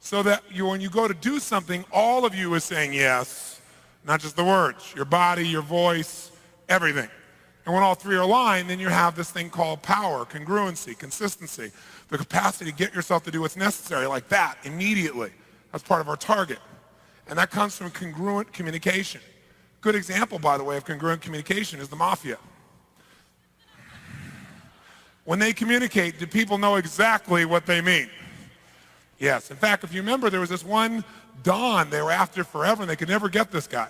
so that when you go to do something, all of you is saying yes, not just the words, your body, your voice, everything. And when all three are aligned, then you have this thing called power, congruency, consistency, the capacity to get yourself to do what's necessary like that immediately. That's part of our target. And that comes from congruent communication. Good example, by the way, of congruent communication is the mafia. When they communicate, do people know exactly what they mean? Yes. In fact, if you remember, there was this one Don they were after forever, and they could never get this guy.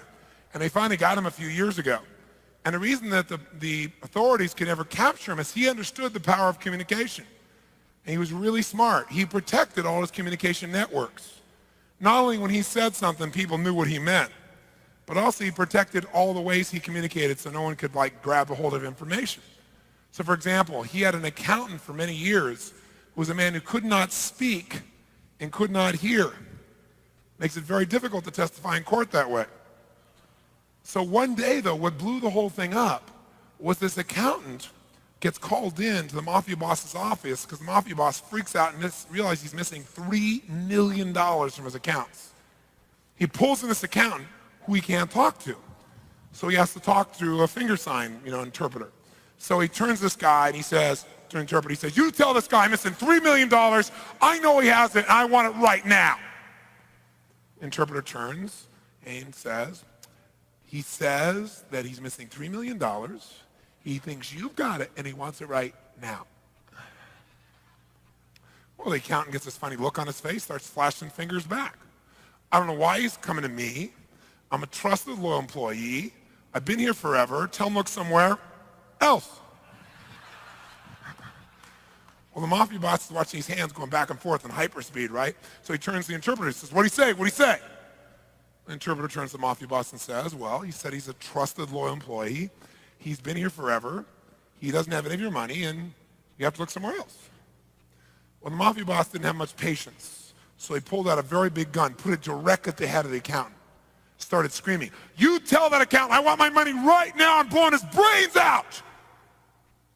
And they finally got him a few years ago. And the reason that the authorities could never capture him is he understood the power of communication. And he was really smart. He protected all his communication networks. Not only when he said something, people knew what he meant, but also he protected all the ways he communicated so no one could grab a hold of information. So for example, he had an accountant for many years who was a man who could not speak and could not hear. Makes it very difficult to testify in court that way. So one day though, what blew the whole thing up was this accountant gets called in to the mafia boss's office because the mafia boss freaks out and realizes he's missing $3 million from his accounts. He pulls in this accountant who he can't talk to. So he has to talk through a finger sign, interpreter. So he turns this guy and he says, to the interpreter, he says, you tell this guy I'm missing $3 million. I know he has it and I want it right now. Interpreter turns and says, he says that he's missing $3 million. He thinks you've got it and he wants it right now. Well, the accountant gets this funny look on his face, starts flashing fingers back. I don't know why he's coming to me. I'm a trusted, loyal employee. I've been here forever. Tell him look somewhere else. Well, the mafia boss is watching his hands going back and forth in hyperspeed, right? So he turns to the interpreter and says, what'd he say? What'd he say? The interpreter turns to the mafia boss and says, well, he said he's a trusted, loyal employee. He's been here forever. He doesn't have any of your money, and you have to look somewhere else. Well, the mafia boss didn't have much patience, so he pulled out a very big gun, put it direct at the head of the accountant, started screaming, you tell that accountant I want my money right now. I'm blowing his brains out.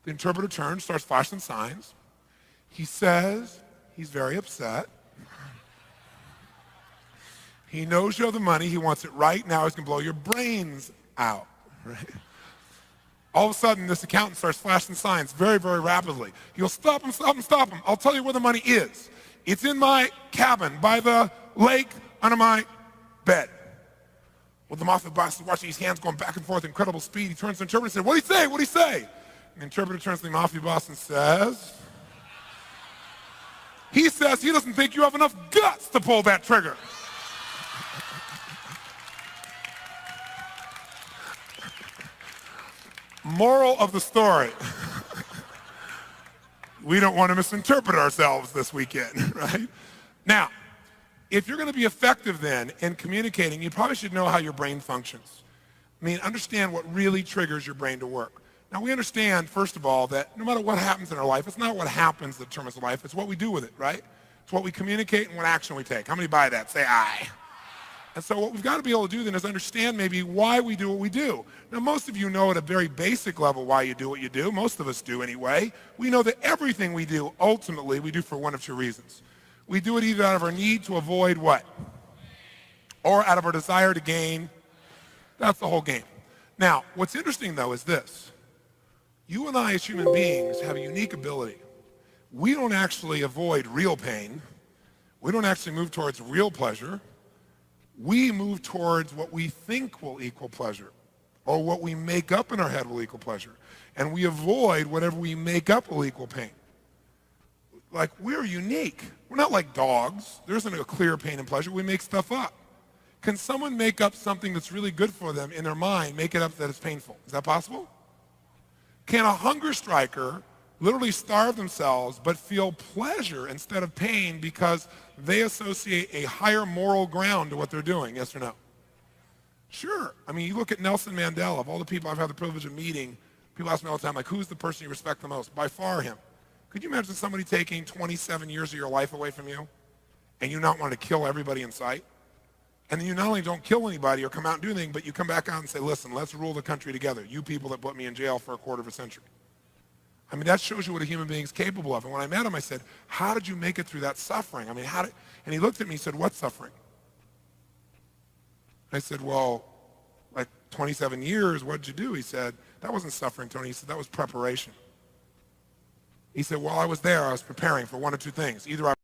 The interpreter turns, starts flashing signs. He says he's very upset. He knows you have the money. He wants it right now. He's going to blow your brains out. Right? All of a sudden, this accountant starts flashing signs very, very rapidly. He goes, stop him, stop him, stop him. I'll tell you where the money is. It's in my cabin by the lake under my bed. Well, the mafia boss is watching his hands going back and forth at incredible speed. He turns to the interpreter and says, what'd he say? What'd he say? And the interpreter turns to the mafia boss and says, he says he doesn't think you have enough guts to pull that trigger. Moral of the story. We don't want to misinterpret ourselves this weekend, right? Now, if you're going to be effective then in communicating, you probably should know how your brain functions. Understand what really triggers your brain to work. Now, we understand, first of all, that no matter what happens in our life, it's not what happens that determines life, it's what we do with it, right? It's what we communicate and what action we take. How many buy that? Say aye. And so what we've got to be able to do then is understand maybe why we do what we do. Now, most of you know at a very basic level why you do what you do. Most of us do anyway. We know that everything we do, ultimately, we do for one of two reasons. We do it either out of our need to avoid what? Or out of our desire to gain. That's the whole game. Now, what's interesting, though, is this. You and I as human beings have a unique ability. We don't actually avoid real pain. We don't actually move towards real pleasure. We move towards what we think will equal pleasure, or what we make up in our head will equal pleasure. And we avoid whatever we make up will equal pain. Like, we're unique. We're not like dogs. There isn't a clear pain and pleasure. We make stuff up. Can someone make up something that's really good for them in their mind, make it up that it's painful? Is that possible? Can a hunger striker literally starve themselves but feel pleasure instead of pain because they associate a higher moral ground to what they're doing? Yes or no? Sure. You look at Nelson Mandela. Of all the people I've had the privilege of meeting, people ask me all the time, like, who's the person you respect the most? By far him. Could you imagine somebody taking 27 years of your life away from you and you not want to kill everybody in sight? And then you not only don't kill anybody or come out and do anything, but you come back out and say, listen, let's rule the country together. You people that put me in jail for a quarter of a century. I mean, that shows you what a human being's capable of. And when I met him, I said, how did you make it through that suffering? I mean, and he looked at me and said, what suffering? I said, well, like 27 years, what did you do? He said, that wasn't suffering, Tony. He said, that was preparation. He said, while I was there, I was preparing for one of two things. Either I